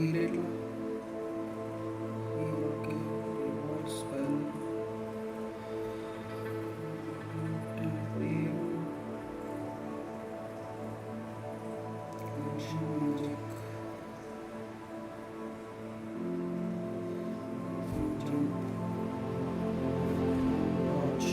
immediately. Okay, reward spell, temporary ancient magic, jump, dodge,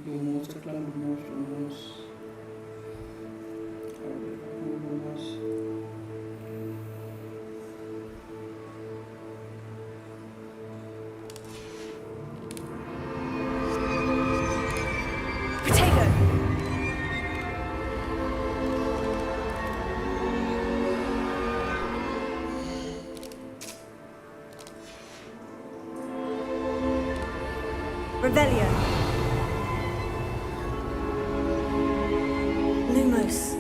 Lumos, ceklah lumos. Lumos. Potato! Revelio. Lumos.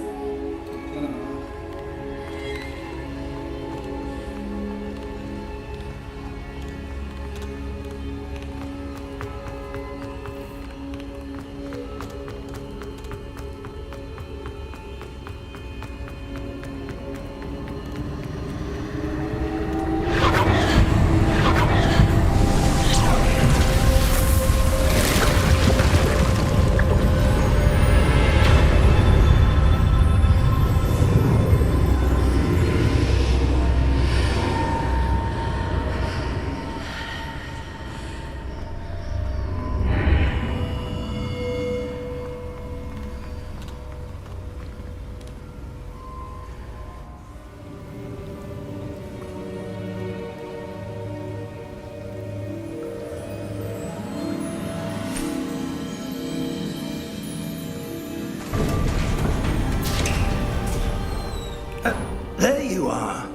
There you are.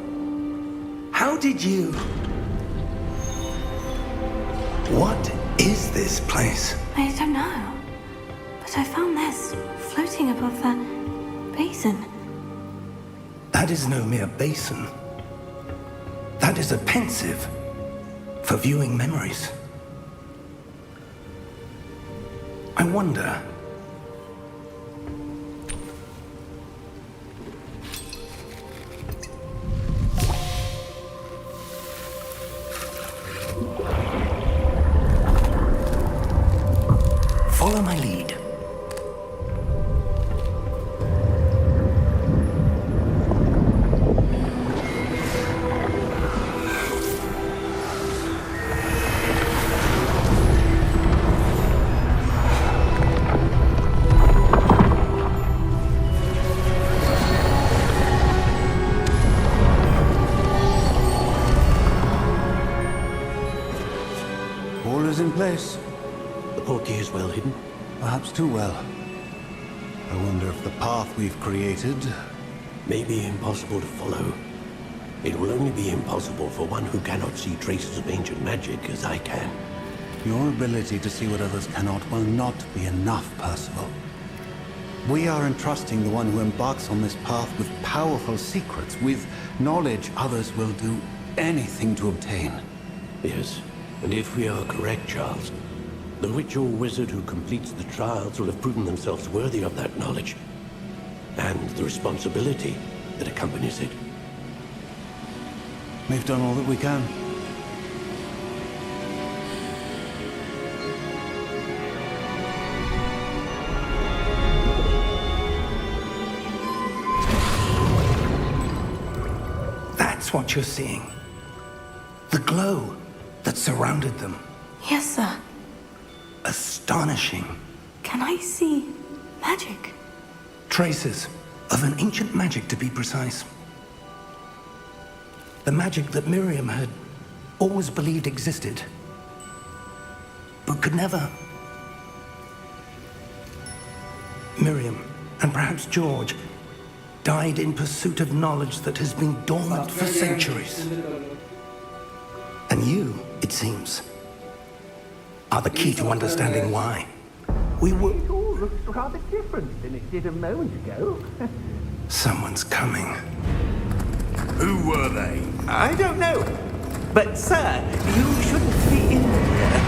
How did you... What is this place? I don't know. But I found this floating above that basin. That is no mere basin. That is a pensive for viewing memories. I wonder... Follow my lead. All is in place. The portkey is well hidden. Perhaps too well. I wonder if the path we've created... May be impossible to follow. It will only be impossible for one who cannot see traces of ancient magic as I can. Your ability to see what others cannot will not be enough, Percival. We are entrusting the one who embarks on this path with powerful secrets, with knowledge others will do anything to obtain. Yes, and if we are correct, Charles, the witch or wizard who completes the trials will have proven themselves worthy of that knowledge, and the responsibility that accompanies it. We've done all that we can. That's what you're seeing. The glow that surrounded them. Yes, sir. Astonishing. Can I see magic? Traces of an ancient magic, to be precise. The magic that Miriam had always believed existed, but could never. Miriam, and perhaps George, died in pursuit of knowledge that has been dormant for centuries. And you, it seems, are the key to understanding why. We were... It all looks rather different than it did a moment ago. Someone's coming. Who were they? I don't know. But, sir, you shouldn't be in here.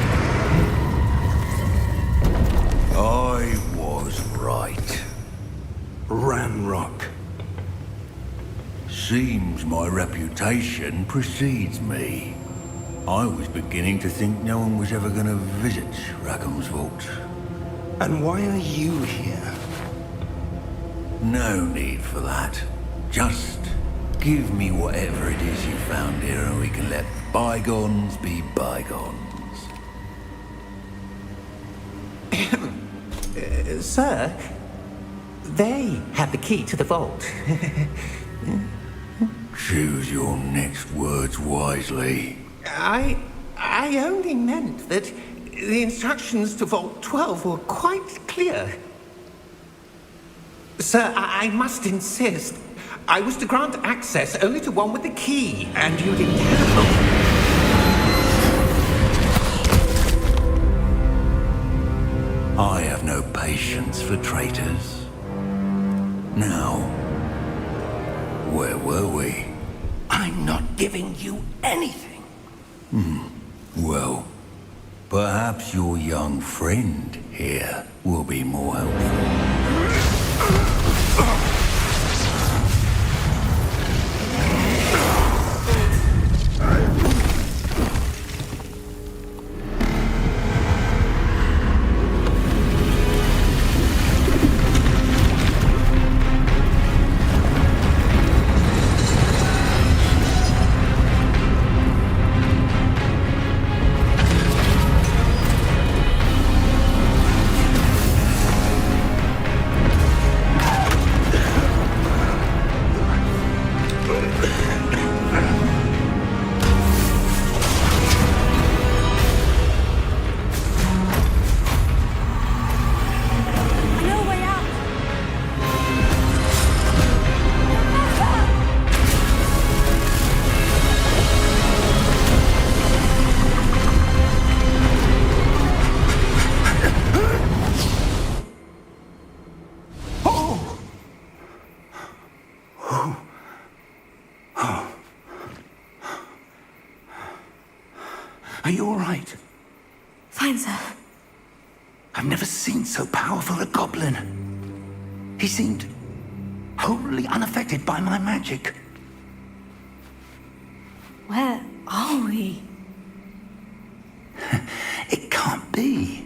I was right. Ranrock. Seems my reputation precedes me. I was beginning to think no one was ever going to visit Rackham's vault. And why are you here? No need for that. Just give me whatever it is you found here and we can let bygones be bygones. Sir, they have the key to the vault. Choose your next words wisely. I only meant that the instructions to Vault 12 were quite clear. Sir, I must insist. I was to grant access only to one with the key, and you didn't have. I have no patience for traitors. Now, where were we? I'm not giving you anything. Well, perhaps your young friend here will be more helpful. I know a way out. Are you all right? Fine, sir. I've never seen so powerful a goblin. He seemed wholly unaffected by my magic. Where are we? It can't be.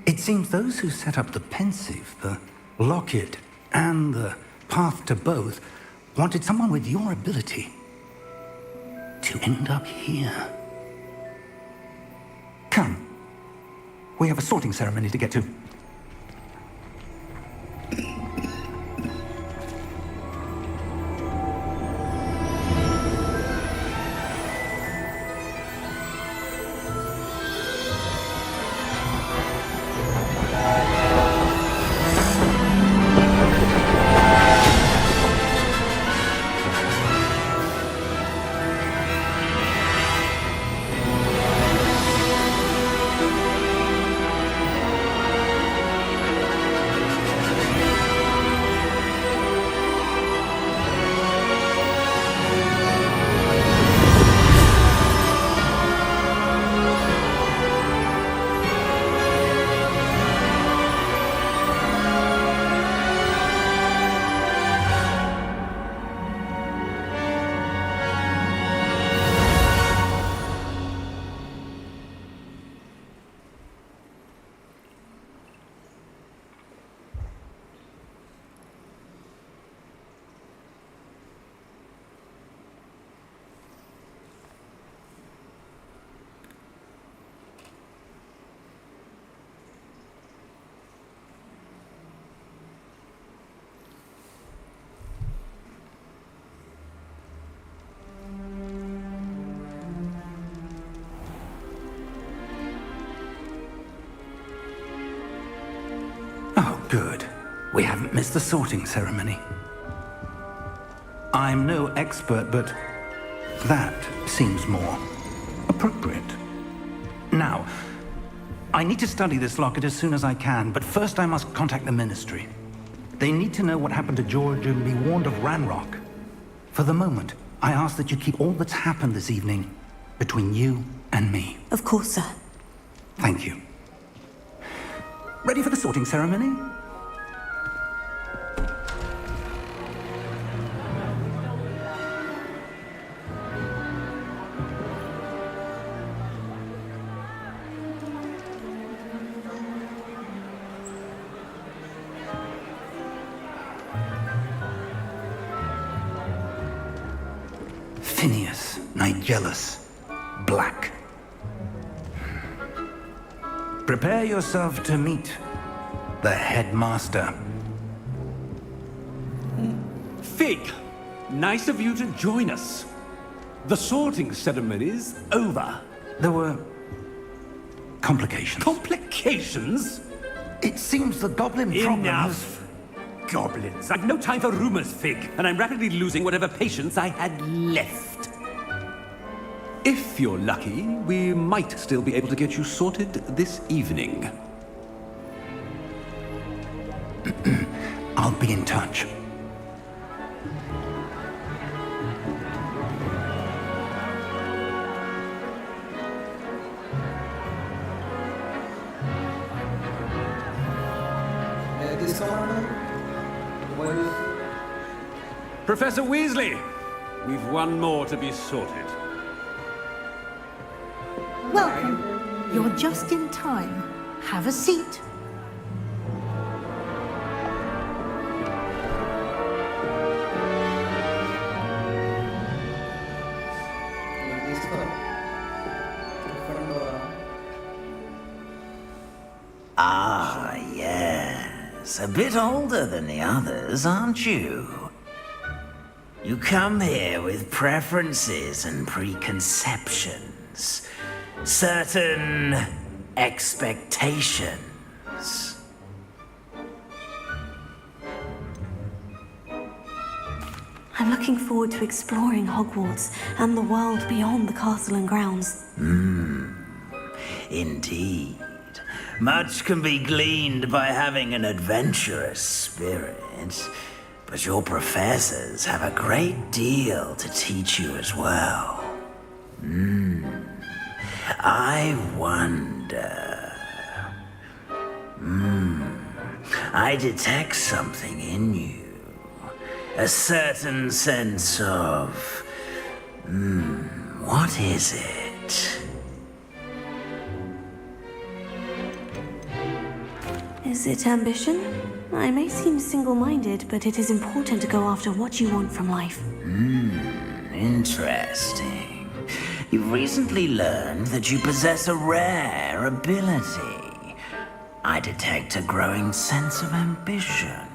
It seems those who set up the pensive, the locket, and the path to both wanted someone with your ability to end up here. Come. We have a sorting ceremony to get to. Oh, good. We haven't missed the sorting ceremony. I'm no expert, but that seems more appropriate. Now, I need to study this locket as soon as I can, but first I must contact the Ministry. They need to know what happened to George and be warned of Ranrock. For the moment, I ask that you keep all that's happened this evening between you and me. Of course, sir. Thank you. Ready for the sorting ceremony? Phineas, Nigellus, Black. Prepare yourself to meet The headmaster. Fig, nice of you to join us. The sorting ceremony's over. There were complications. Complications? It seems the goblin problem has... Enough! Goblins. I've no time for rumors, Fig, and I'm rapidly losing whatever patience I had left. If you're lucky, we might still be able to get you sorted this evening. I'll be in touch. This one, Professor Weasley, we've one more to be sorted. Welcome. You're just in time. Have a seat. this one. Ah, yes. A bit older than the others, aren't you? You come here with preferences and preconceptions. Certain expectations. I'm looking forward to exploring Hogwarts and the world beyond the castle and grounds. Indeed. Much can be gleaned by having an adventurous spirit, but your professors have a great deal to teach you as well. I wonder... I detect something in you. A certain sense of... what is it? Is it ambition? I may seem single-minded, but it is important to go after what you want from life. Interesting. You've recently learned that you possess a rare ability. I detect a growing sense of ambition,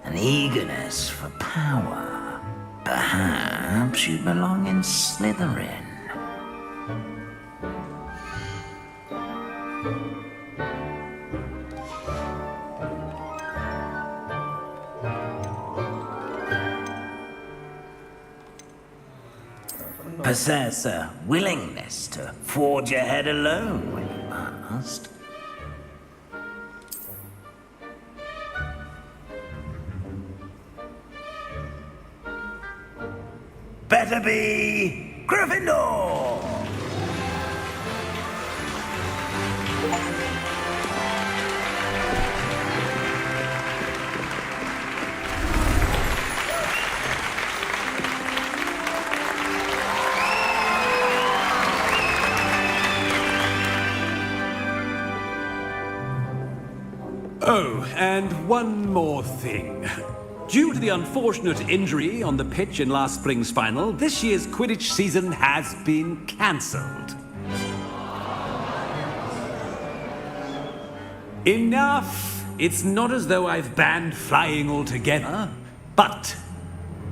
an eagerness for power. Perhaps you belong in Slytherin. Possess a willingness to forge ahead alone when you must. Better be Gryffindor! Oh, and one more thing. Due to the unfortunate injury on the pitch in last spring's final, this year's Quidditch season has been cancelled. Enough! It's not as though I've banned flying altogether, but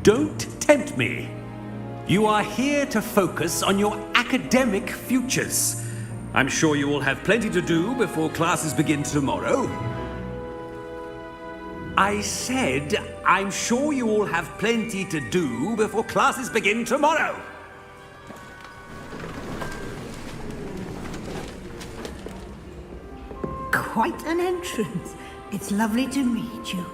don't tempt me. You are here to focus on your academic futures. I'm sure you will have plenty to do before classes begin tomorrow. I said, I'm sure you all have plenty to do before classes begin tomorrow. Quite an entrance. It's lovely to meet you.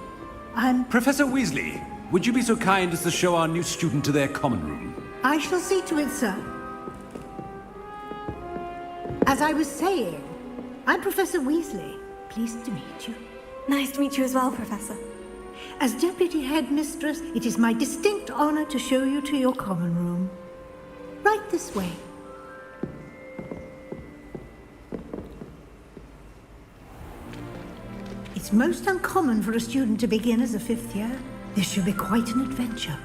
Professor Weasley, would you be so kind as to show our new student to their common room? I shall see to it, sir. As I was saying, I'm Professor Weasley. Pleased to meet you. Nice to meet you as well, Professor. As Deputy Headmistress, it is my distinct honor to show you to your common room. Right this way. It's most uncommon for a student to begin as a fifth year. This should be quite an adventure.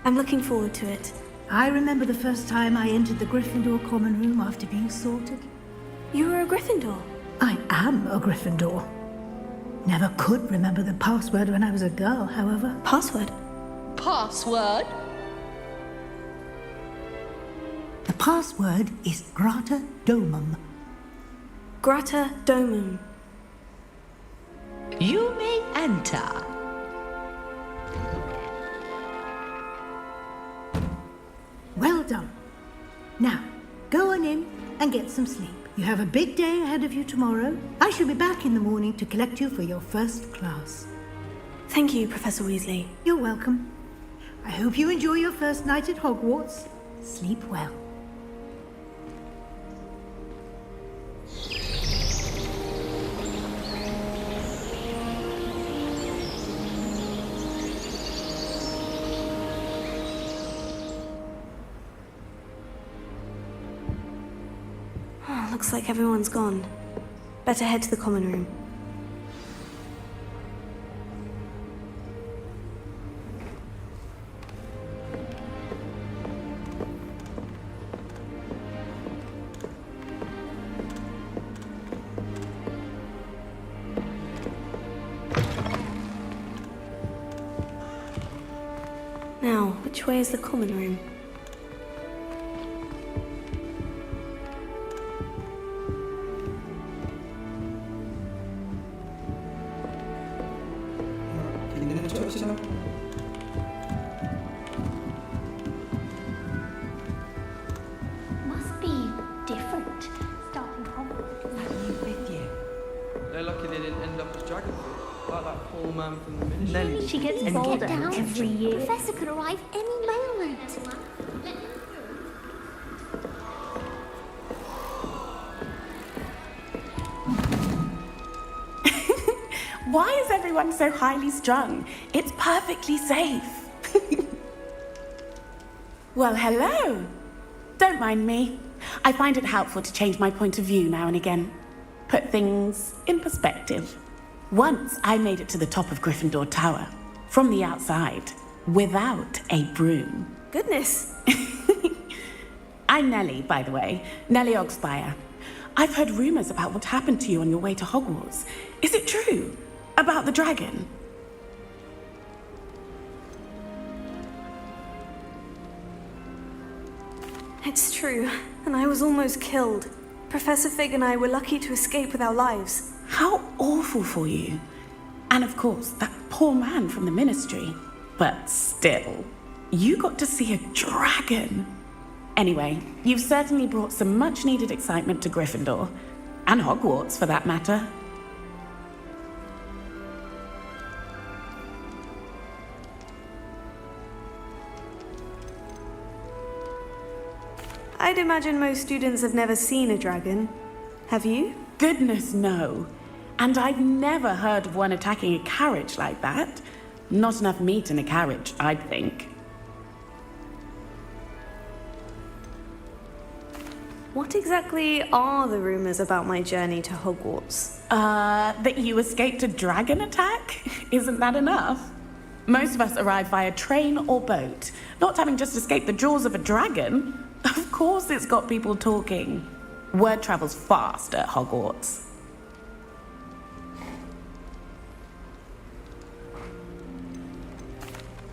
I'm looking forward to it. I remember the first time I entered the Gryffindor common room after being sorted. You were a Gryffindor? I am a Gryffindor. Never could remember the password when I was a girl, however. Password? Password? The password is Grata Domum. Grata Domum. You may enter. Well done. Now, go on in and get some sleep. You have a big day ahead of you tomorrow. I shall be back in the morning to collect you for your first class. Thank you, Professor Weasley. You're welcome. I hope you enjoy your first night at Hogwarts. Sleep well. Looks like everyone's gone. Better head to the common room. Now, which way is the common room? Kendini çalışacağım. Must be different starting Hogwarts. With you. They're lucky they didn't end up as Dragonflight, like that poor man from the ministry. She gets And bolder get down. every year. Professor could arrive any moment. Why is everyone so highly strung? It's perfectly safe. Well, hello. Don't mind me. I find it helpful to change my point of view now and again. Put things in perspective. Once I made it to the top of Gryffindor Tower, from the outside, without a broom. Goodness. I'm Nellie, by the way. Nellie Ogspire. I've heard rumors about what happened to you on your way to Hogwarts. Is it true? About the dragon? It's true, and I was almost killed. Professor Fig and I were lucky to escape with our lives. How awful for you. And of course, that poor man from the ministry. But still, you got to see a dragon. Anyway, you've certainly brought some much-needed excitement to Gryffindor. And Hogwarts, for that matter. I'd imagine most students have never seen a dragon. Have you? Goodness, no. And I've never heard of one attacking a carriage like that. Not enough meat in a carriage, I'd think. What exactly are the rumors about my journey to Hogwarts? That you escaped a dragon attack? Isn't that enough? Most of us arrive via train or boat, not having just escaped the jaws of a dragon. Of course it's got people talking. Word travels fast at Hogwarts.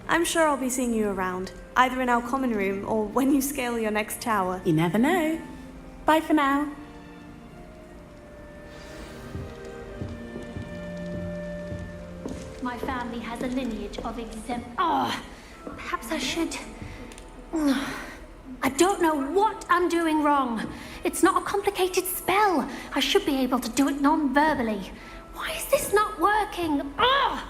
I'm sure I'll be seeing you around, either in our common room or when you scale your next tower. You never know. Bye for now. My family has a lineage of exempt. Oh, perhaps I should. I don't know what I'm doing wrong. It's not a complicated spell. I should be able to do it non-verbally. Why is this not working? Oh,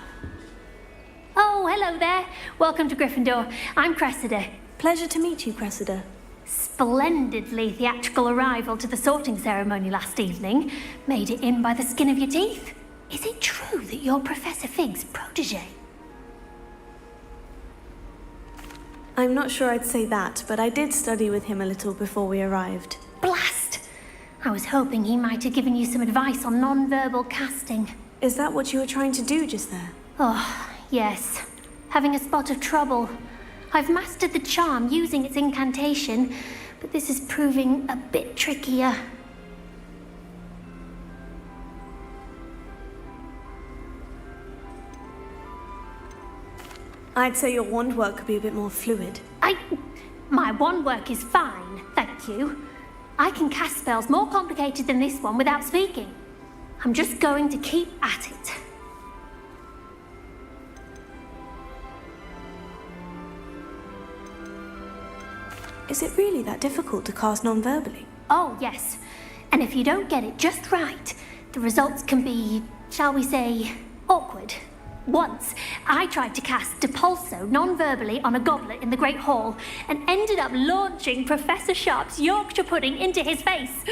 hello there. Welcome to Gryffindor. I'm Cressida. Pleasure to meet you, Cressida. Splendidly theatrical arrival to the sorting ceremony last evening. Made it in by the skin of your teeth. Is it true that you're Professor Fig's protege? I'm not sure I'd say that, but I did study with him a little before we arrived. Blast! I was hoping he might have given you some advice on non-verbal casting. Is that what you were trying to do just there? Oh, yes. Having a spot of trouble. I've mastered the charm using its incantation, but this is proving a bit trickier. I'd say your wand work could be a bit more fluid. My wand work is fine, thank you. I can cast spells more complicated than this one without speaking. I'm just going to keep at it. Is it really that difficult to cast non-verbally? Oh, yes. And if you don't get it just right, the results can be, shall we say, awkward. Once, I tried to cast Depulso non-verbally on a goblet in the Great Hall and ended up launching Professor Sharp's Yorkshire pudding into his face.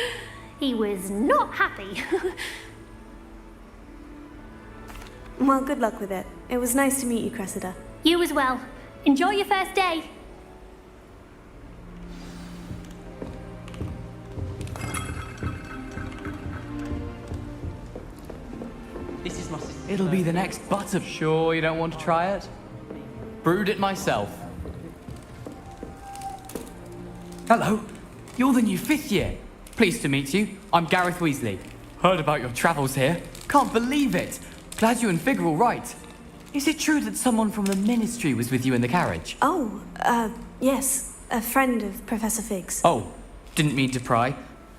He was not happy. Well, good luck with it. It was nice to meet you, Cressida. You as well. Enjoy your first day. This is my sister. It'll be the next butter. Sure you don't want to try it? Brewed it myself. Hello. You're the new 5th year. Pleased to meet you. I'm Gareth Weasley. Heard about your travels here. Can't believe it. Glad you and Fig are all right. Is it true that someone from the Ministry was with you in the carriage? Oh, yes. A friend of Professor Fig's. Oh, didn't mean to pry.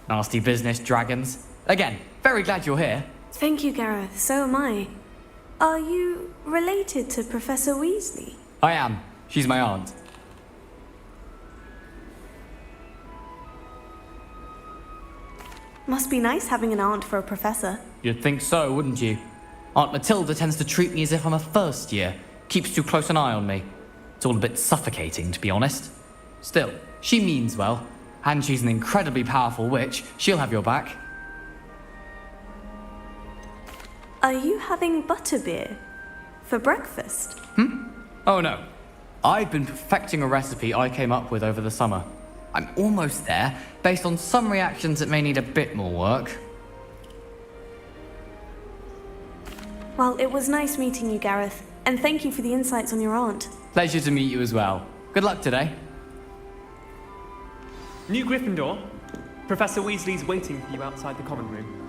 Nasty business, dragons. Again, very glad you're here. Thank you, Gareth. So am I. Are you related to Professor Weasley? I am. She's my aunt. Must be nice having an aunt for a professor. You'd think so, wouldn't you? Aunt Matilda tends to treat me as if I'm a first year. Keeps too close an eye on me. It's all a bit suffocating, to be honest. Still, she means well. And she's an incredibly powerful witch. She'll have your back. Are you having butterbeer for breakfast? Oh no. I've been perfecting a recipe I came up with over the summer. I'm almost there, based on some reactions that may need a bit more work. Well, it was nice meeting you, Gareth, and thank you for the insights on your aunt. Pleasure to meet you as well. Good luck today. New Gryffindor. Professor Weasley's waiting for you outside the common room.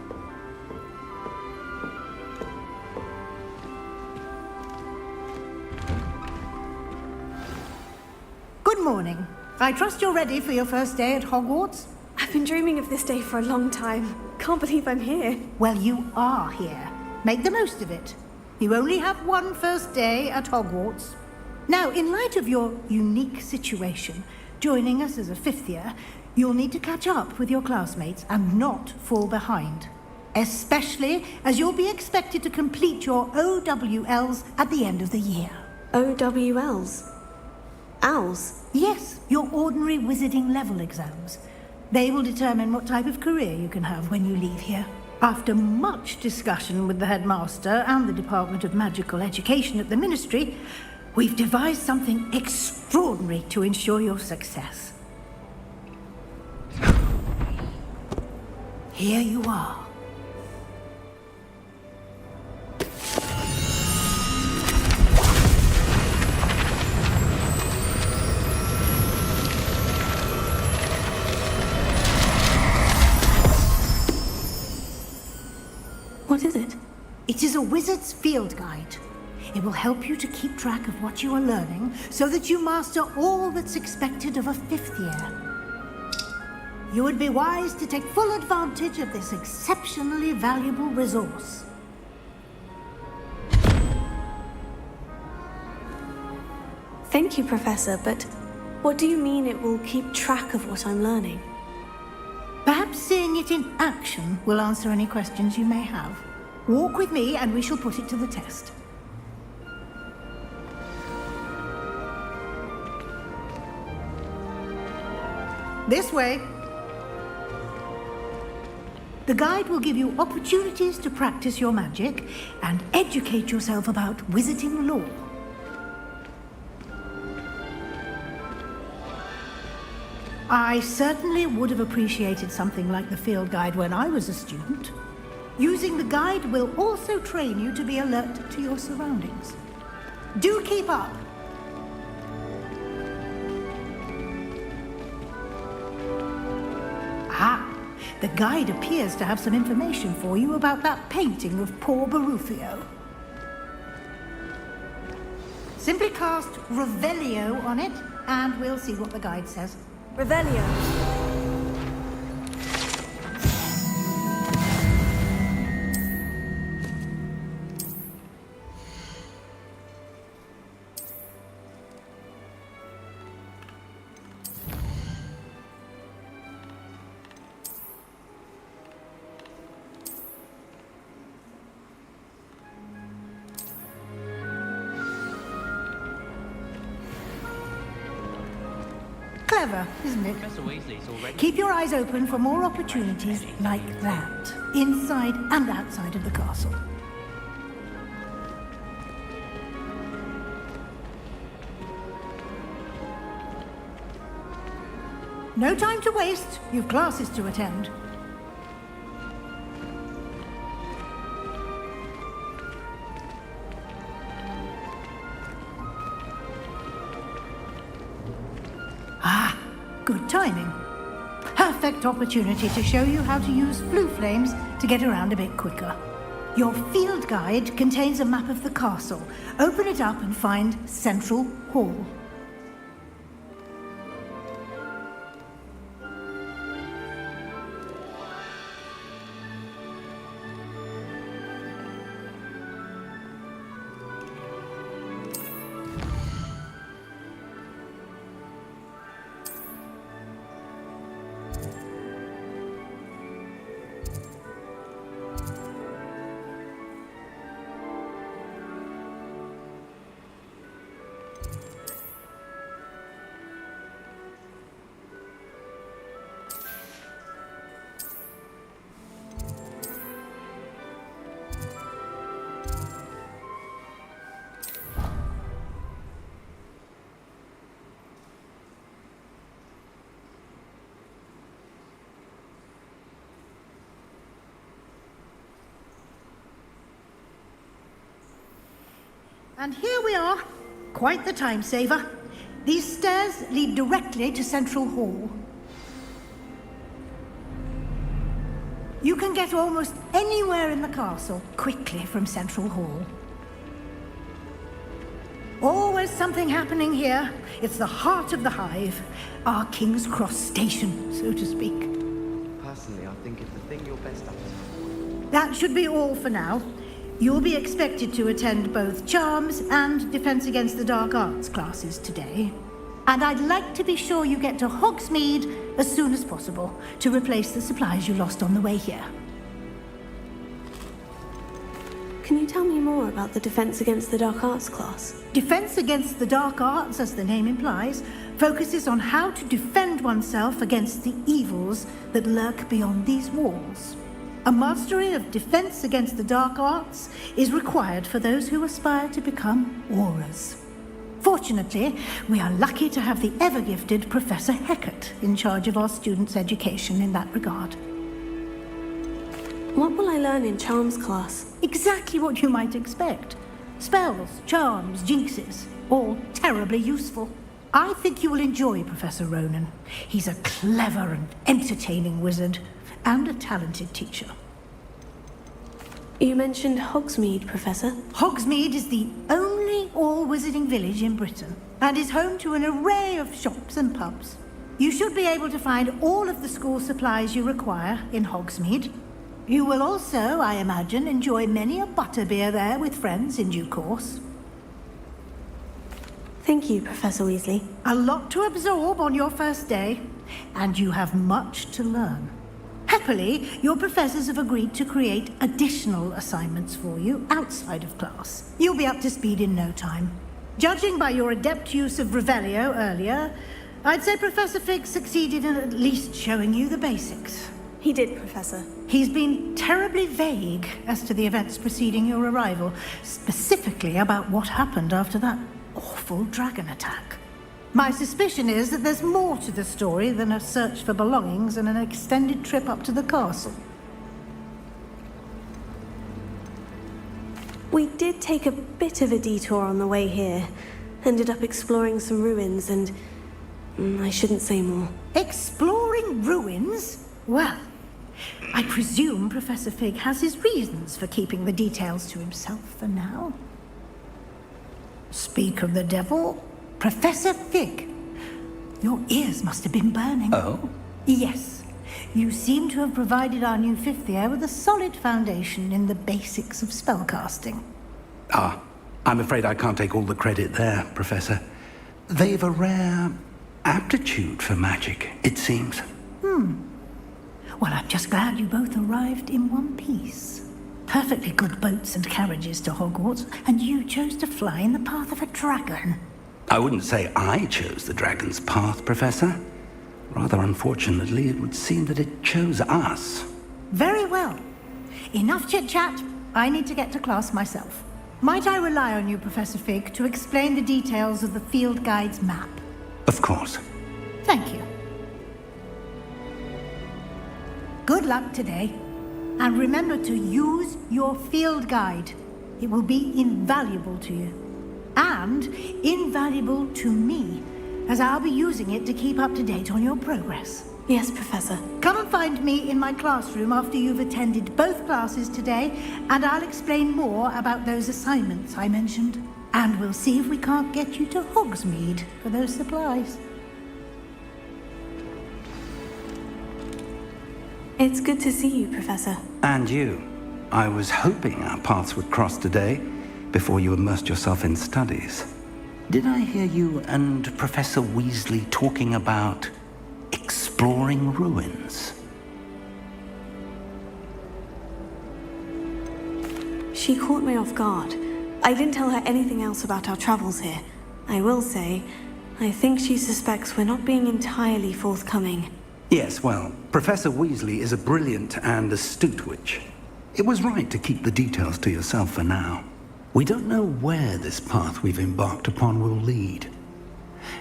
Good morning. I trust you're ready for your first day at Hogwarts? I've been dreaming of this day for a long time. Can't believe I'm here. Well, you are here. Make the most of it. You only have one first day at Hogwarts. Now, in light of your unique situation, joining us as a 5th year, you'll need to catch up with your classmates and not fall behind. Especially as you'll be expected to complete your OWLs at the end of the year. OWLs? Owls? Yes, your ordinary wizarding level exams. They will determine what type of career you can have when you leave here. After much discussion with the headmaster and the Department of Magical Education at the Ministry, we've devised something extraordinary to ensure your success. Here you are. What is it? It is a wizard's field guide. It will help you to keep track of what you are learning so that you master all that's expected of a 5th year. You would be wise to take full advantage of this exceptionally valuable resource. Thank you, Professor, but what do you mean it will keep track of what I'm learning? Perhaps seeing it in action will answer any questions you may have. Walk with me and we shall put it to the test. This way. The guide will give you opportunities to practice your magic and educate yourself about wizarding lore. I certainly would have appreciated something like the field guide when I was a student. Using the guide will also train you to be alert to your surroundings. Do keep up! Ah, the guide appears to have some information for you about that painting of poor Barufio. Simply cast Revelio on it, and we'll see what the guide says. Revelio. Clever, isn't it? Professor Weasley's already... Keep your eyes open for more opportunities like that, inside and outside of the castle. No time to waste. You've classes to attend. Ah, good timing. Perfect opportunity to show you how to use flue flames to get around a bit quicker. Your field guide contains a map of the castle. Open it up and find Central Hall. And here we are. Quite the time saver. These stairs lead directly to Central Hall. You can get almost anywhere in the castle quickly from Central Hall. Always something happening here. It's the heart of the hive. Our King's Cross station, so to speak. Personally, I think it's the thing you're best at. That should be all for now. You'll be expected to attend both Charms and Defense Against the Dark Arts classes today. And I'd like to be sure you get to Hogsmeade as soon as possible to replace the supplies you lost on the way here. Can you tell me more about the Defense Against the Dark Arts class? Defense Against the Dark Arts, as the name implies, focuses on how to defend oneself against the evils that lurk beyond these walls. A mastery of Defense Against the Dark Arts is required for those who aspire to become Aurors. Fortunately, we are lucky to have the ever-gifted Professor Hecat in charge of our students' education in that regard. What will I learn in Charms class? Exactly what you might expect. Spells, charms, jinxes, all terribly useful. I think you will enjoy Professor Ronan. He's a clever and entertaining wizard, and a talented teacher. You mentioned Hogsmeade, Professor. Hogsmeade is the only all-wizarding village in Britain, and is home to an array of shops and pubs. You should be able to find all of the school supplies you require in Hogsmeade. You will also, I imagine, enjoy many a butterbeer there with friends in due course. Thank you, Professor Weasley. A lot to absorb on your first day, and you have much to learn. Happily, your professors have agreed to create additional assignments for you outside of class. You'll be up to speed in no time. Judging by your adept use of Revelio earlier, I'd say Professor Fig succeeded in at least showing you the basics. He did, Professor. He's been terribly vague as to the events preceding your arrival, specifically about what happened after that awful dragon attack. My suspicion is that there's more to the story than a search for belongings and an extended trip up to the castle. We did take a bit of a detour on the way here. Ended up exploring some ruins and... I shouldn't say more. Exploring ruins? Well, I presume Professor Fig has his reasons for keeping the details to himself for now. Speak of the devil. Professor Fig. Your ears must have been burning. Oh? Yes. You seem to have provided our new fifth year with a solid foundation in the basics of spellcasting. Ah, I'm afraid I can't take all the credit there, Professor. They've a rare aptitude for magic, it seems. Well, I'm just glad you both arrived in one piece. Perfectly good boats and carriages to Hogwarts, and you chose to fly in the path of a dragon. I wouldn't say I chose the dragon's path, Professor. Rather unfortunately, it would seem that it chose us. Very well. Enough chit-chat. I need to get to class myself. Might I rely on you, Professor Fig, to explain the details of the field guide's map? Of course. Thank you. Good luck today. And remember to use your field guide. It will be invaluable to you. And invaluable to me, as I'll be using it to keep up to date on your progress. Yes, Professor. Come and find me in my classroom after you've attended both classes today, and I'll explain more about those assignments I mentioned. And we'll see if we can't get you to Hogsmeade for those supplies. It's good to see you, Professor. And you. I was hoping our paths would cross today, before you immersed yourself in studies. Did I hear you and Professor Weasley talking about exploring ruins? She caught me off guard. I didn't tell her anything else about our travels here. I will say, I think she suspects we're not being entirely forthcoming. Yes, well, Professor Weasley is a brilliant and astute witch. It was right to keep the details to yourself for now. We don't know where this path we've embarked upon will lead.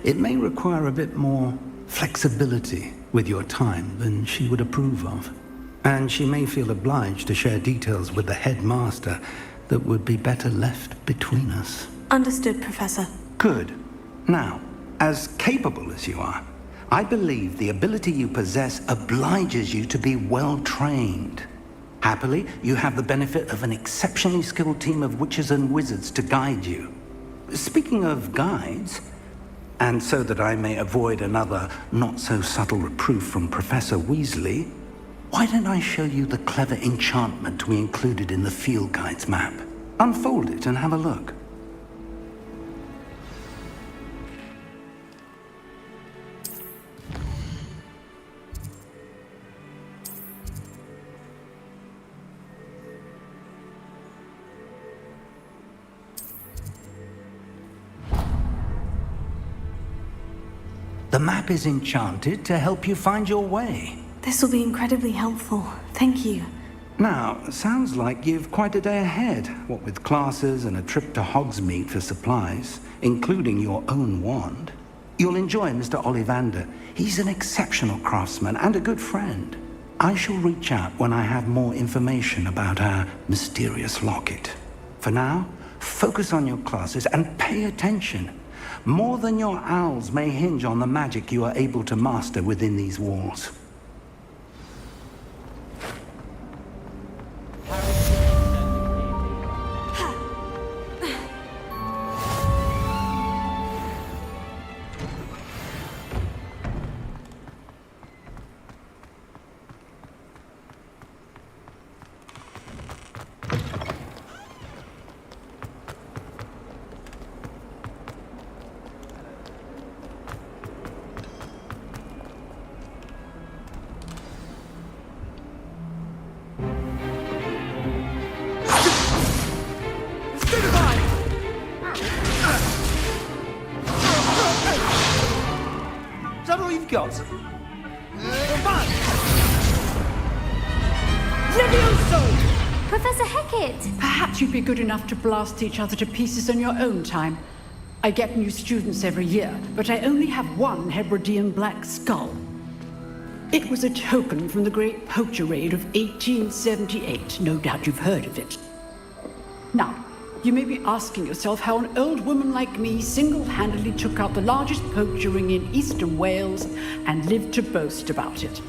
It may require a bit more flexibility with your time than she would approve of. And she may feel obliged to share details with the headmaster that would be better left between us. Understood, Professor. Good. Now, as capable as you are, I believe the ability you possess obliges you to be well trained. Happily, you have the benefit of an exceptionally skilled team of witches and wizards to guide you. Speaking of guides, and so that I may avoid another not-so-subtle reproof from Professor Weasley, why don't I show you the clever enchantment we included in the field guide's map? Unfold it and have a look. The map is enchanted to help you find your way. This will be incredibly helpful. Thank you. Now, sounds like you've quite a day ahead, what with classes and a trip to Hogsmeade for supplies, including your own wand. You'll enjoy Mr. Ollivander. He's an exceptional craftsman and a good friend. I shall reach out when I have more information about our mysterious locket. For now, focus on your classes and pay attention. More than your owls may hinge on the magic you are able to master within these walls. Is that all you've got? Levioso! Professor Hecat! Perhaps you'd be good enough to blast each other to pieces in your own time. I get new students every year, but I only have one Hebridean black skull. It was a token from the Great Poacher Raid of 1878. No doubt you've heard of it. Now, you may be asking yourself how an old woman like me single-handedly took out the largest poacher ring in eastern Wales and lived to boast about it.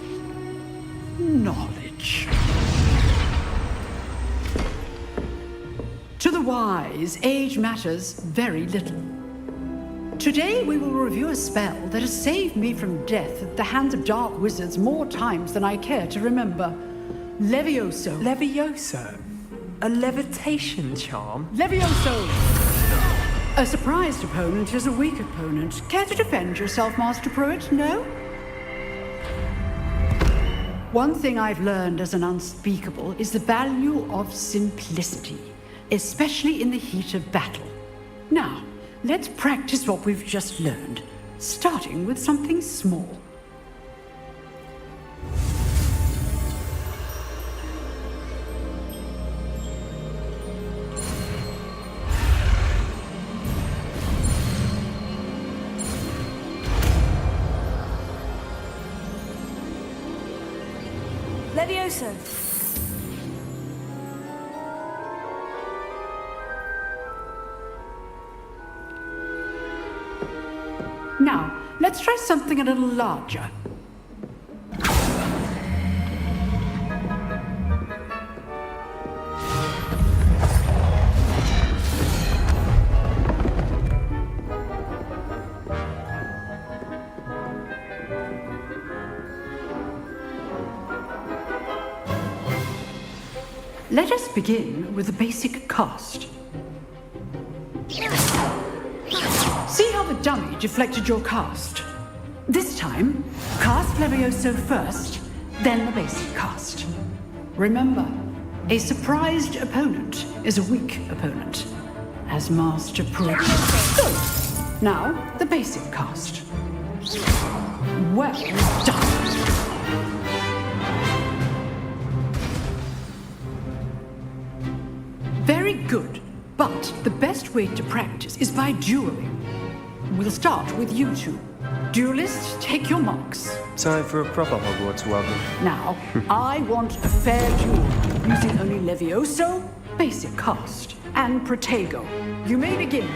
Knowledge. To the wise, age matters very little. Today we will review a spell that has saved me from death at the hands of dark wizards more times than I care to remember. Levioso. Levioso? A levitation charm? Levioso! A surprised opponent is a weak opponent. Care to defend yourself, Master Pruitt? No? One thing I've learned as an unspeakable is the value of simplicity, especially in the heat of battle. Now, let's practice what we've just learned, starting with something small. Levioso. Now, let's try something a little larger. Let us begin with the basic cast. See how the dummy deflected your cast? This time, cast Levioso first, then the basic cast. Remember, a surprised opponent is a weak opponent, as Master Pruitt. Good. Now, the basic cast. Well done. Very good, but the best way to practice is by dueling. We'll start with you two. Duelists, take your marks. Time for a proper Hogwarts welcome. Now, I want a fair duel, using only Levioso, basic cast, and Protego. You may begin.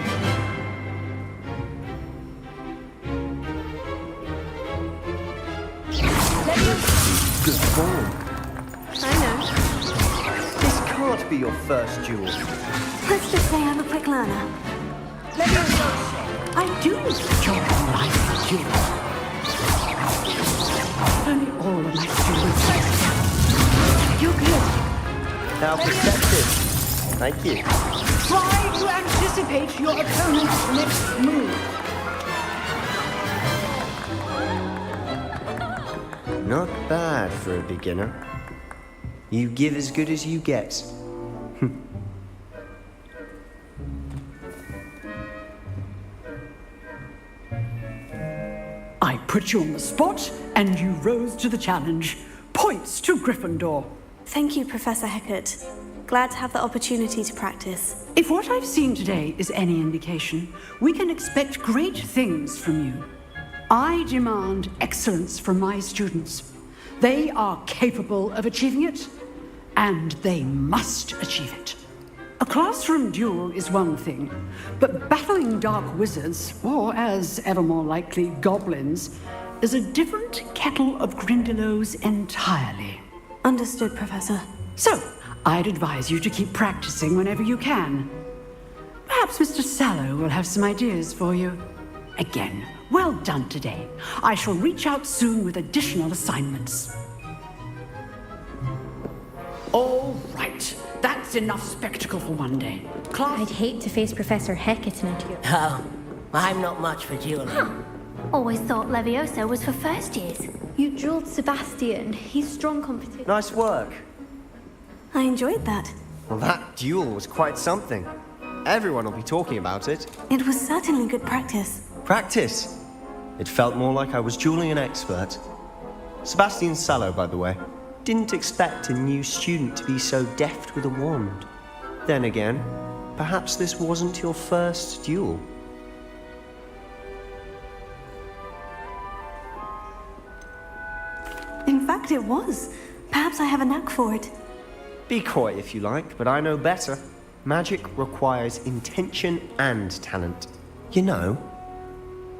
Good form. I know. This can't be your first duel. Let's just say I'm a quick learner. I do enjoy life duels. Only all of my students. You're good. How perceptive. Thank you. Try to anticipate your opponent's next move. Not bad for a beginner. You give as good as you get. I put you on the spot, and you rose to the challenge. Points to Gryffindor. Thank you, Professor Hecat. Glad to have the opportunity to practice. If what I've seen today is any indication, we can expect great things from you. I demand excellence from my students. They are capable of achieving it, and they must achieve it. A classroom duel is one thing, but battling dark wizards, or as ever more likely, goblins, is a different kettle of Grindylows entirely. Understood, Professor. So, I'd advise you to keep practicing whenever you can. Perhaps Mr. Sallow will have some ideas for you. Again, well done today. I shall reach out soon with additional assignments. All right. That's enough spectacle for one day. Class... I'd hate to face Professor Hecat in a duel. Oh, I'm not much for dueling. Huh. Always thought Levioso was for first years. You dueled Sebastian. He's strong competition. Nice work. I enjoyed that. Well, that duel was quite something. Everyone will be talking about it. It was certainly good practice. Practice? It felt more like I was dueling an expert. Sebastian Sallow, by the way. Didn't expect a new student to be so deft with a wand. Then again, perhaps this wasn't your first duel. In fact, it was. Perhaps I have a knack for it. Be coy if you like, but I know better. Magic requires intention and talent. You know,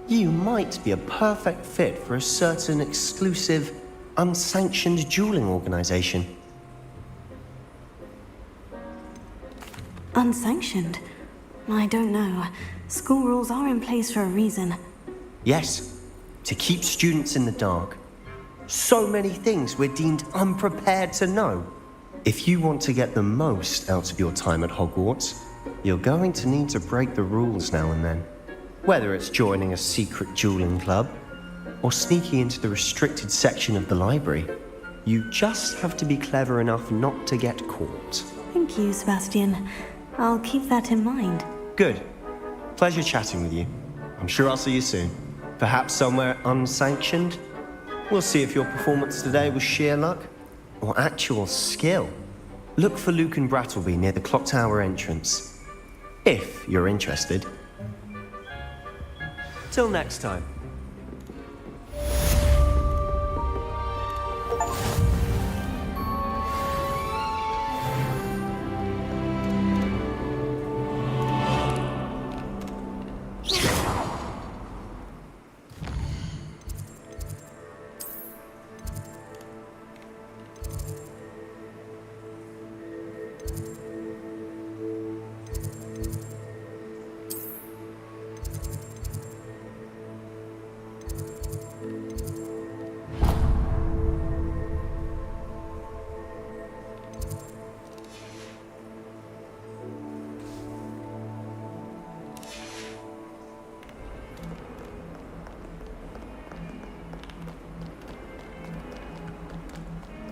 you might be a perfect fit for a certain exclusive, unsanctioned dueling organization. Unsanctioned? I don't know. School rules are in place for a reason. Yes, to keep students in the dark. So many things we're deemed unprepared to know. If you want to get the most out of your time at Hogwarts, you're going to need to break the rules now and then. Whether it's joining a secret dueling club, or sneaking into the restricted section of the library, you just have to be clever enough not to get caught. Thank you, Sebastian. I'll keep that in mind. Good. Pleasure chatting with you. I'm sure I'll see you soon. Perhaps somewhere unsanctioned? We'll see if your performance today was sheer luck or actual skill. Look for Luke and Brattleby near the clock tower entrance, if you're interested. Till next time.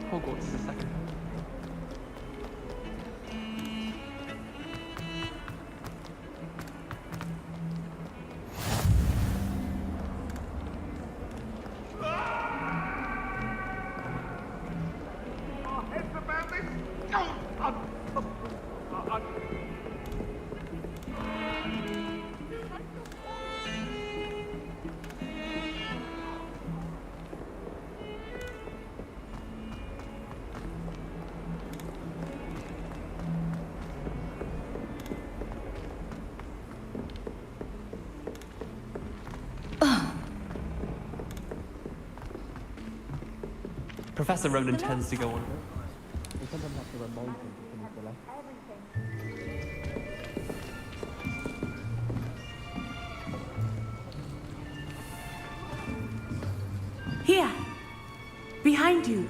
Hogwarts is a second. Professor Ronan tends to go on. We sometimes have to remind him to finish the lesson. Here. Behind you.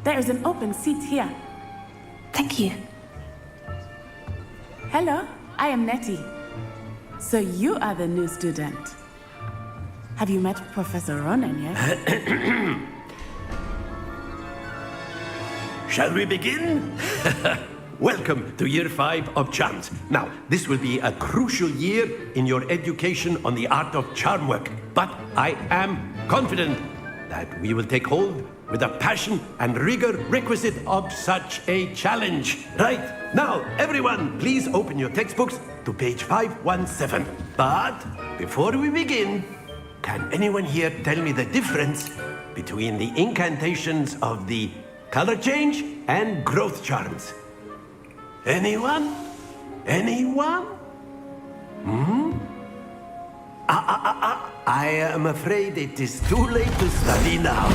There is an open seat here. Thank you. Hello, I am Nettie. So you are the new student. Have you met Professor Ronan yet? Shall we begin? Welcome to Year 5 of Charms. Now, this will be a crucial year in your education on the art of charm work. But I am confident that we will take hold with the passion and rigor requisite of such a challenge. Right, now, everyone, please open your textbooks to page 517. But before we begin, can anyone here tell me the difference between the incantations of the color change and growth charms? Anyone? Anyone? I am afraid it is too late to study now.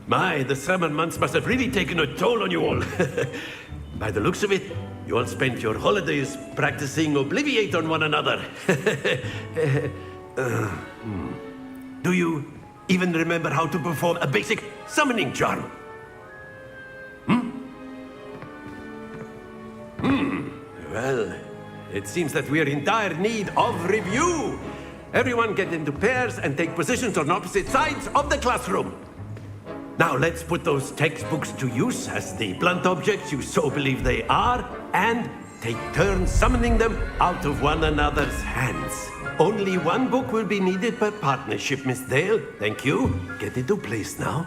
My, the summer months must have really taken a toll on you all. By the looks of it, you all spent your holidays practicing Obliviate on one another. Do you even remember how to perform a basic summoning charm? Well, it seems that we are in dire need of review. Everyone get into pairs and take positions on opposite sides of the classroom. Now let's put those textbooks to use as the blunt objects you so believe they are, and take turns summoning them out of one another's hands. Only one book will be needed per partnership, Miss Dale. Thank you. Get into place now.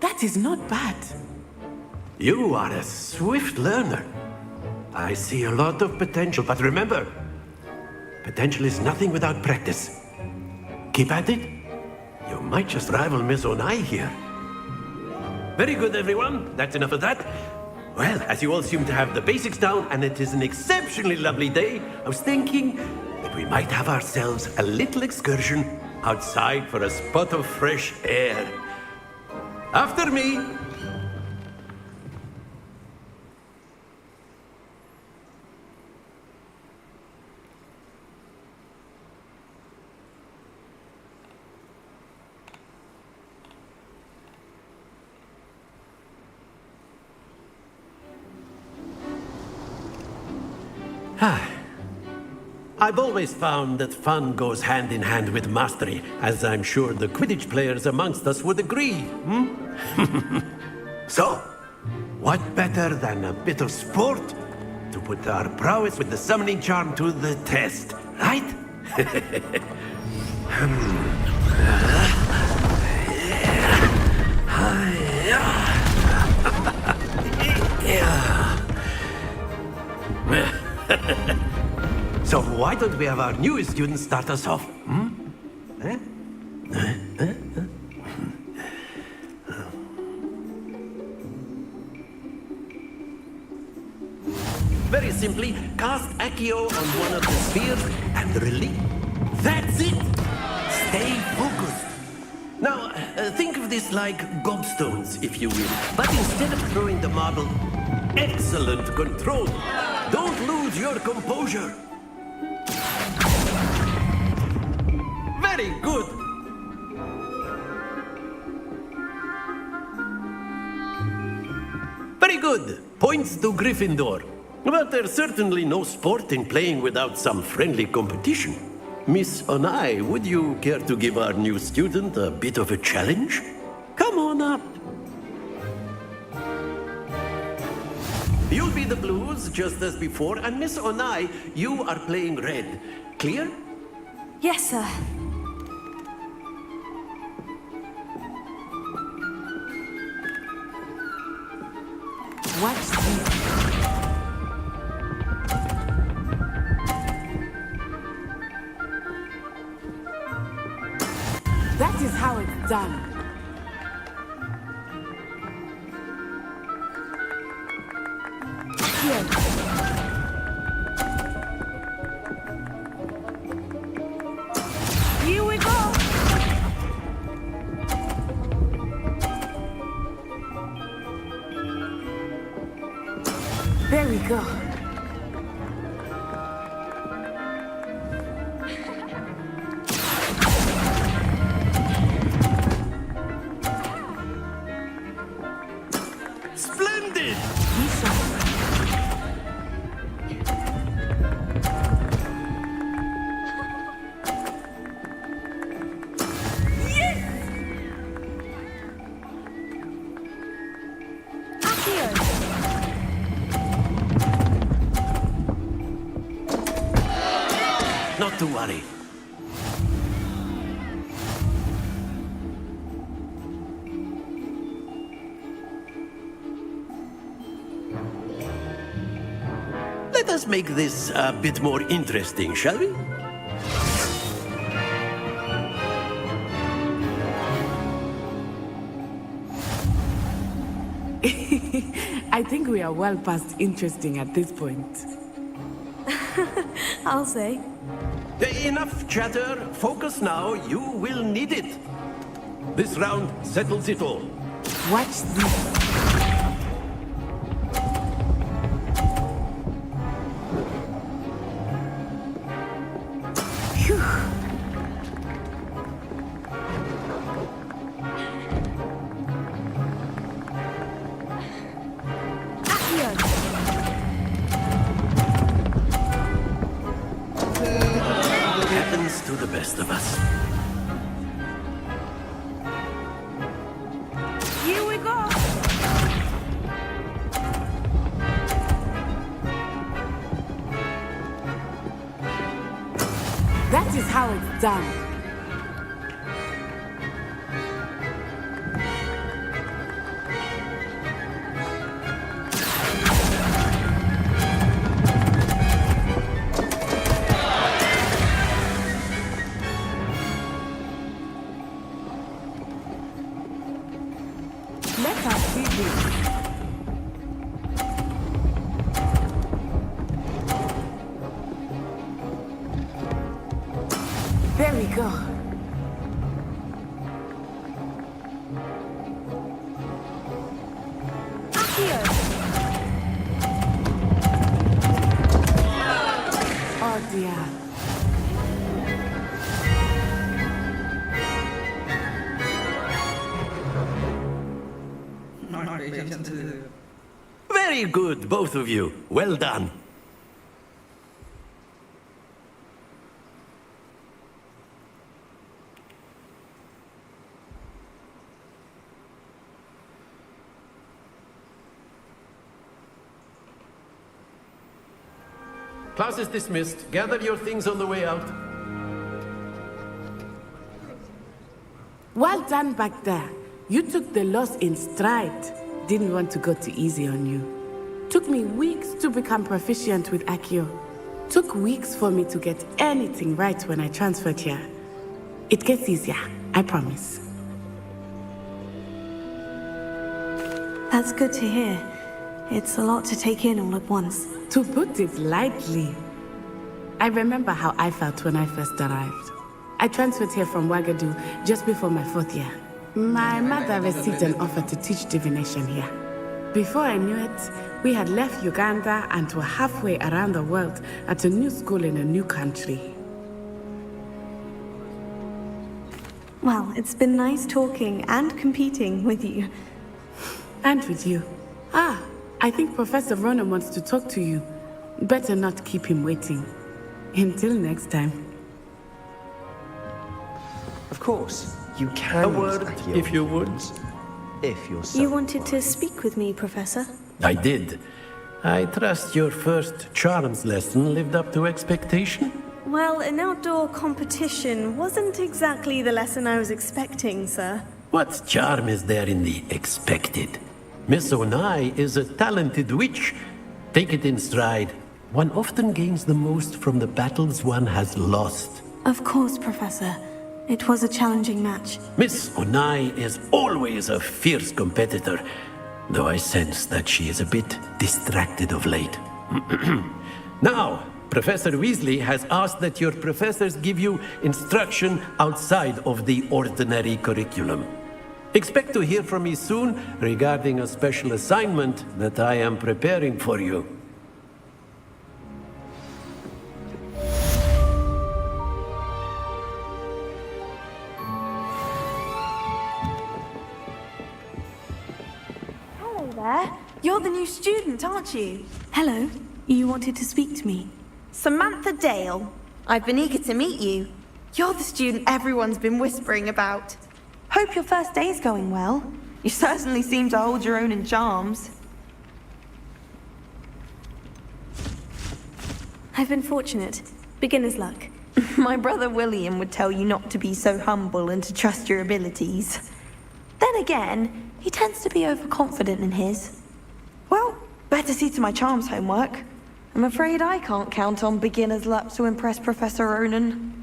That is not bad. You are a swift learner. I see a lot of potential, but remember, Potential is nothing without practice. Keep at it. You might just rival Miss Onai here. Very good, everyone. That's enough of that. Well, as you all seem to have the basics down, and it is an exceptionally lovely day, I was thinking that we might have ourselves a little excursion outside for a spot of fresh air. After me. I've always found that fun goes hand in hand with mastery, as I'm sure the Quidditch players amongst us would agree. So, what better than a bit of sport to put our prowess with the summoning charm to the test, right? So why don't we have our newest student start us off? Very simply, cast Accio on one of the spheres and release. That's it! Stay focused. Now, think of this like gobstones, if you will. But instead of throwing the marble, excellent control. Don't lose your composure. Very good. Very good. Points to Gryffindor. But there's certainly no sport in playing without some friendly competition. Miss Onai, would you care to give our new student a bit of a challenge? Come on up. You'll be the blues, just as before, and Miss Onai, you are playing red. Clear? Yes, sir. What's this? That is how it's done. Here. Here we go. There we go. Splendid! Not to worry. Let us make this a bit more interesting, shall we? I think we are well past interesting at this point. I'll say. Enough chatter. Focus now. You will need it. This round settles it all. Watch this. Happens to the best of us. Here we go. That is how it's done. fast we do. There we go. Oh dear. Very good, both of you. Well done. Class is dismissed. Gather your things on the way out. Well done back there. You took the loss in stride. Didn't want to go too easy on you. Took me weeks to become proficient with Accio. Took weeks for me to get anything right when I transferred here. It gets easier, I promise. That's good to hear. It's a lot to take in all at once. To put it lightly, I remember how I felt when I first arrived. I transferred here from Ouagadougou just before my 4th year. My mother received an offer to teach divination here. Before I knew it, we had left Uganda and were halfway around the world at a new school in a new country. Well, it's been nice talking and competing with you. And with you. Ah, I think Professor Ronan wants to talk to you. Better not keep him waiting. Until next time. Of course, you can. A word, if you would. If you're so You wanted to speak with me, Professor? I did. I trust your first charms lesson lived up to expectation? Well, an outdoor competition wasn't exactly the lesson I was expecting, sir. What charm is there in the expected? Miss Onai is a talented witch. Take it in stride. One often gains the most from the battles one has lost. Of course, Professor. It was a challenging match. Miss Onai is always a fierce competitor, though I sense that she is a bit distracted of late. Now, Professor Weasley has asked that your professors give you instruction outside of the ordinary curriculum. Expect to hear from me soon regarding a special assignment that I am preparing for you. Hello there. You're the new student, aren't you? Hello. You wanted to speak to me? Samantha Dale. I've been eager to meet you. You're the student everyone's been whispering about. Hope your first day's going well. You certainly seem to hold your own in charms. I've been fortunate. Beginner's luck. My brother William would tell you not to be so humble and to trust your abilities. Then again, he tends to be overconfident in his. Well, better see to my charms homework. I'm afraid I can't count on beginner's luck to impress Professor Ronan.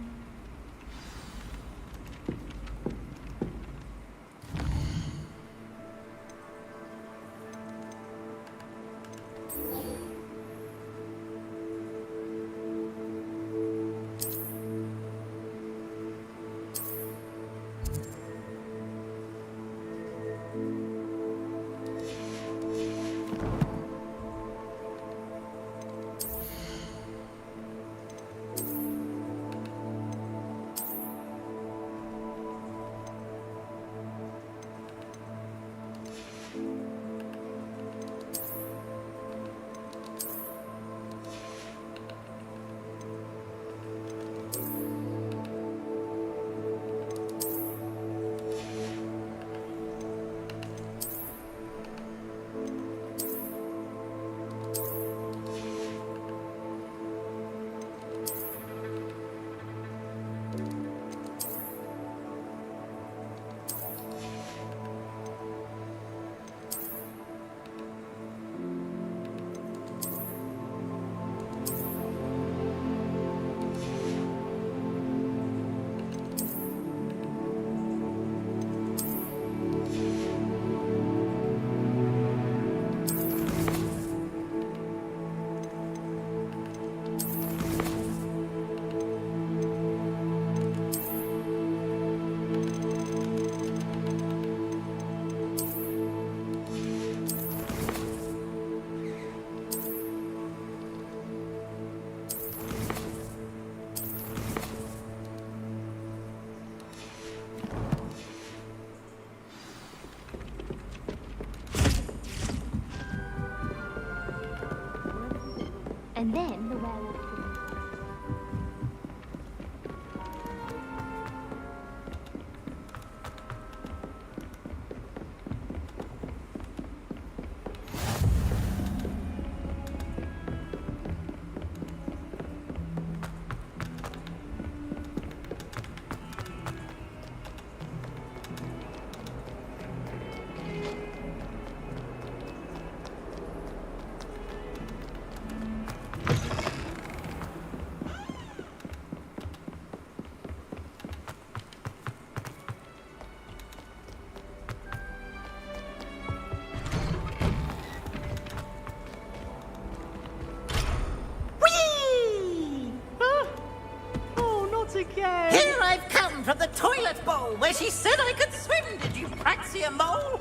again. Here I've come from the toilet bowl where she said I could swim. Did you praxia mole?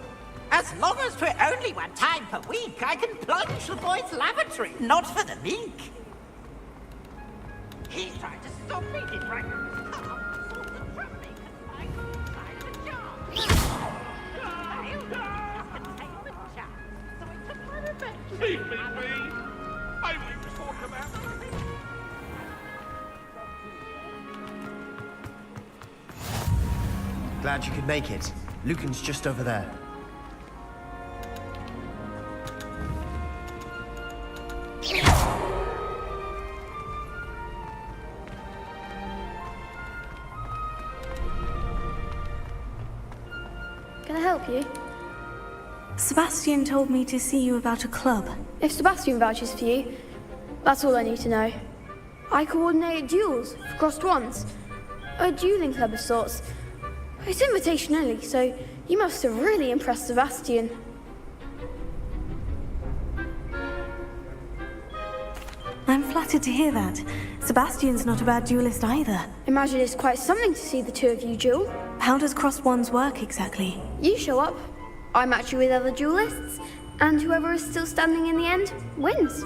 As long as 'twere only one time per week, I can plunge the boy's lavatory, not for the mink. He's trying to stop me, did right? Leave me be. I will talk about Glad you could make it. Lucan's just over there. Can I help you? Sebastian told me to see you about a club. If Sebastian vouches for you, that's all I need to know. I coordinate duels for crossed wands. A dueling club of sorts. It's invitation only, so you must have really impressed Sebastian. I'm flattered to hear that. Sebastian's not a bad duelist either. Imagine it's quite something to see the two of you duel. How does crossed wands work exactly? You show up, I match you with other duelists, and whoever is still standing in the end wins.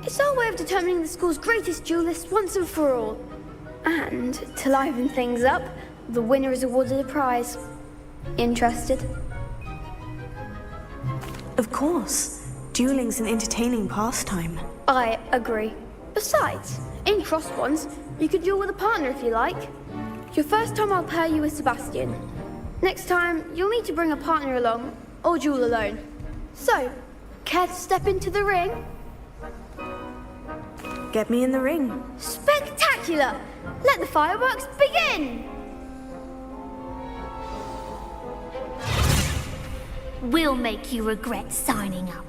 It's our way of determining the school's greatest duelist once and for all. And to liven things up, the winner is awarded a prize. Interested? Of course. Dueling's an entertaining pastime. I agree. Besides, in crossed wands, you could duel with a partner if you like. Your first time I'll pair you with Sebastian. Next time, you'll need to bring a partner along, or duel alone. So, care to step into the ring? Get me in the ring. Spectacular! Let the fireworks begin! We'll make you regret signing up.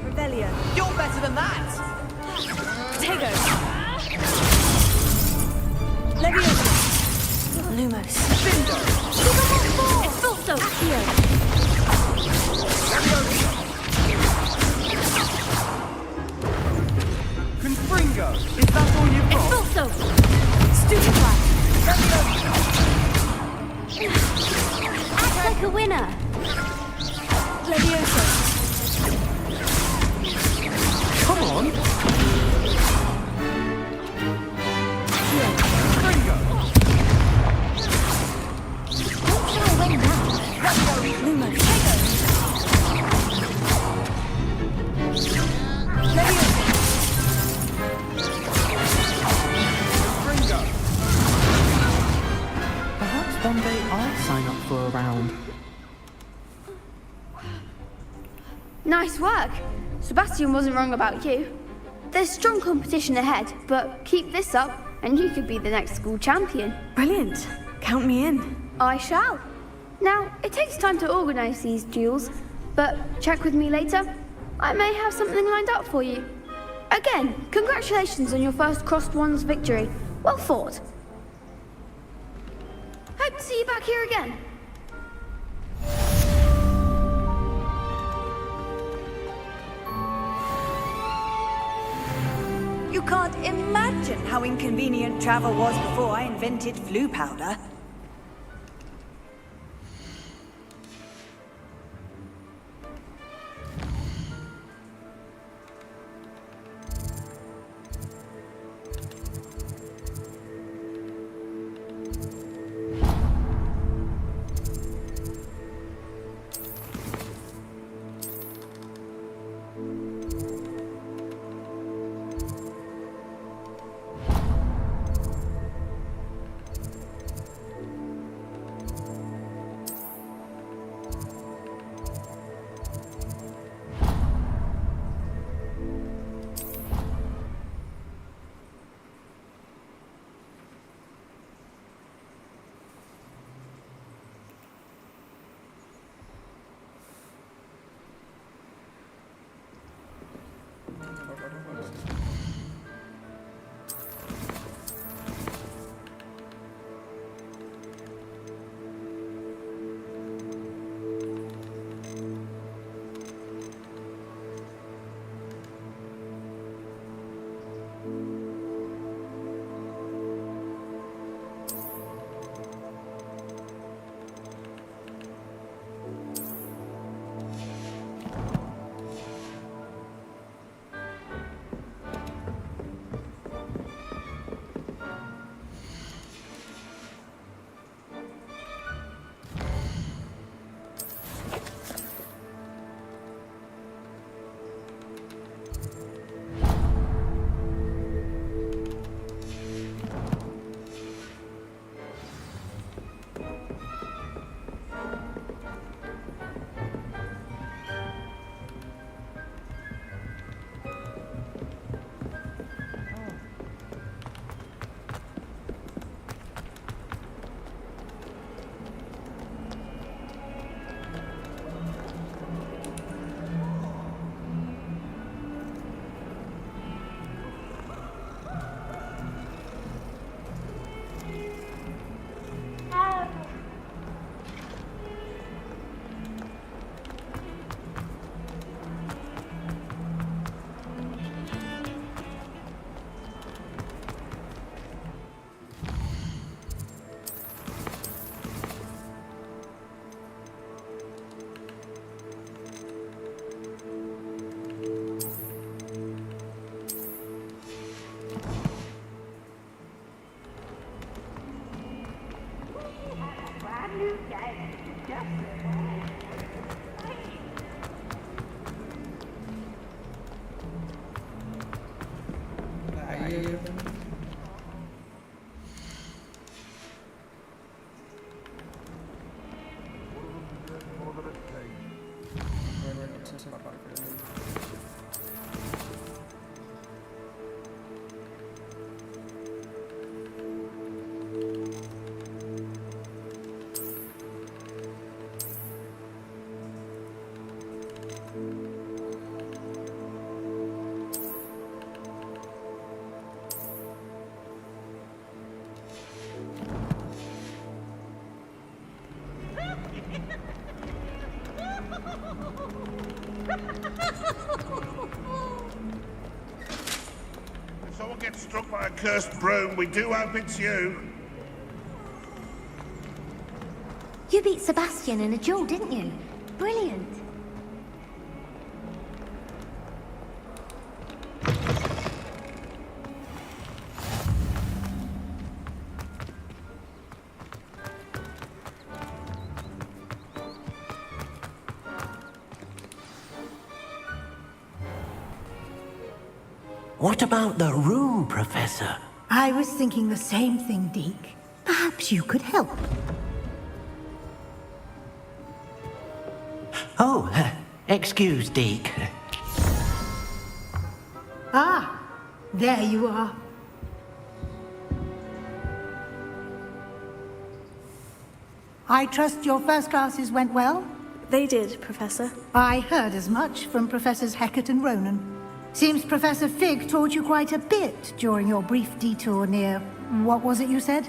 Rebellion. You're better than that. Tego. Leviosa. Lumos. Expulso. Accio. Confringo. Is that all you've got? Expulso. Stupefy. Act like a winner. Leviosa. Come on. Perhaps one day I'll sign up for a round. Nice work. Sebastian wasn't wrong about you. There's strong competition ahead, but keep this up and you could be the next school champion. Brilliant. Count me in. I shall. Now, it takes time to organise these duels, but check with me later. I may have something lined up for you. Again, congratulations on your first crossed wands victory. Well fought. Hope to see you back here again. You can't imagine how inconvenient travel was before I invented flu powder. If someone gets struck by a cursed broom, we do hope it's you. You beat Sebastian in a duel, didn't you? Brilliant. What about the room, Professor? I was thinking the same thing, Deke. Perhaps you could help. Oh, excuse, Deke. Ah, there you are. I trust your first classes went well? They did, Professor. I heard as much from Professors Hecat and Ronan. Seems Professor Fig taught you quite a bit during your brief detour near... what was it you said?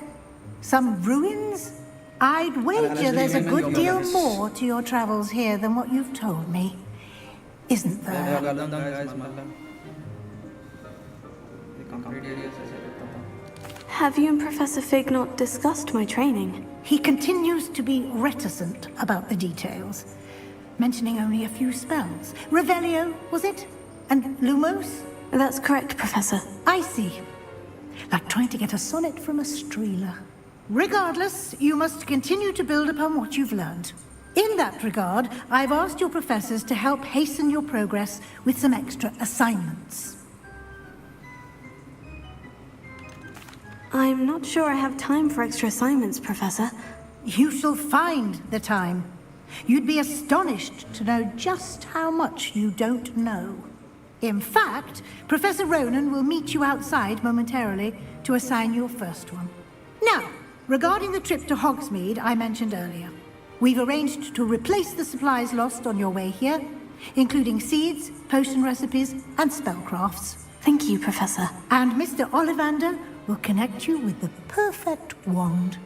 Some ruins? I'd wager there's a good deal more to your travels here than what you've told me. Isn't there? Have you and Professor Fig not discussed my training? He continues to be reticent about the details, mentioning only a few spells. Revelio, was it? And Lumos? That's correct, Professor. I see. Like trying to get a sonnet from a streeler. Regardless, you must continue to build upon what you've learned. In that regard, I've asked your professors to help hasten your progress with some extra assignments. I'm not sure I have time for extra assignments, Professor. You shall find the time. You'd be astonished to know just how much you don't know. In fact, Professor Ronan will meet you outside momentarily to assign your first one. Now, regarding the trip to Hogsmeade I mentioned earlier, we've arranged to replace the supplies lost on your way here, including seeds, potion recipes, and spellcrafts. Thank you, Professor. And Mr. Ollivander will connect you with the perfect wand.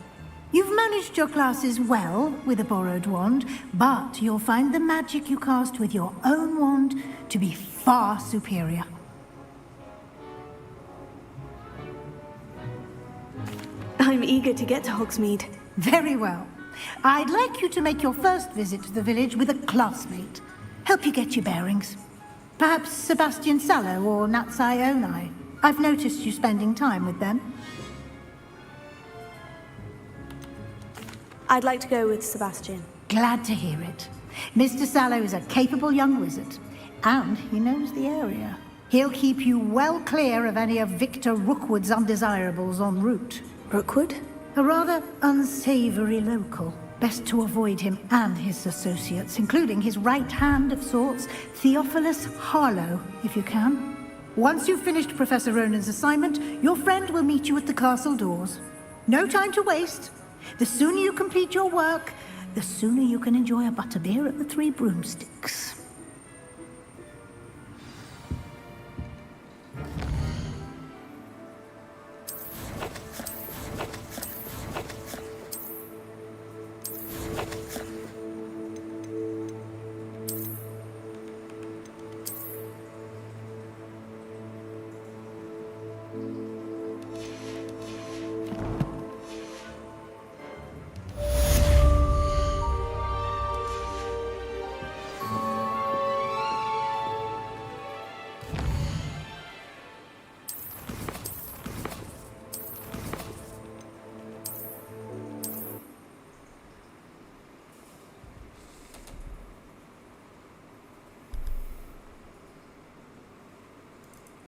You've managed your classes well with a borrowed wand, but you'll find the magic you cast with your own wand to be far superior. I'm eager to get to Hogsmeade. Very well. I'd like you to make your first visit to the village with a classmate. Help you get your bearings. Perhaps Sebastian Sallow or Natsai Onai. I've noticed you spending time with them. I'd like to go with Sebastian. Glad to hear it. Mr. Sallow is a capable young wizard, and he knows the area. He'll keep you well clear of any of Victor Rookwood's undesirables en route. Rookwood? A rather unsavory local. Best to avoid him and his associates, including his right hand of sorts, Theophilus Harlow, if you can. Once you've finished Professor Ronan's assignment, your friend will meet you at the castle doors. No time to waste. The sooner you complete your work, the sooner you can enjoy a butterbeer at the Three Broomsticks.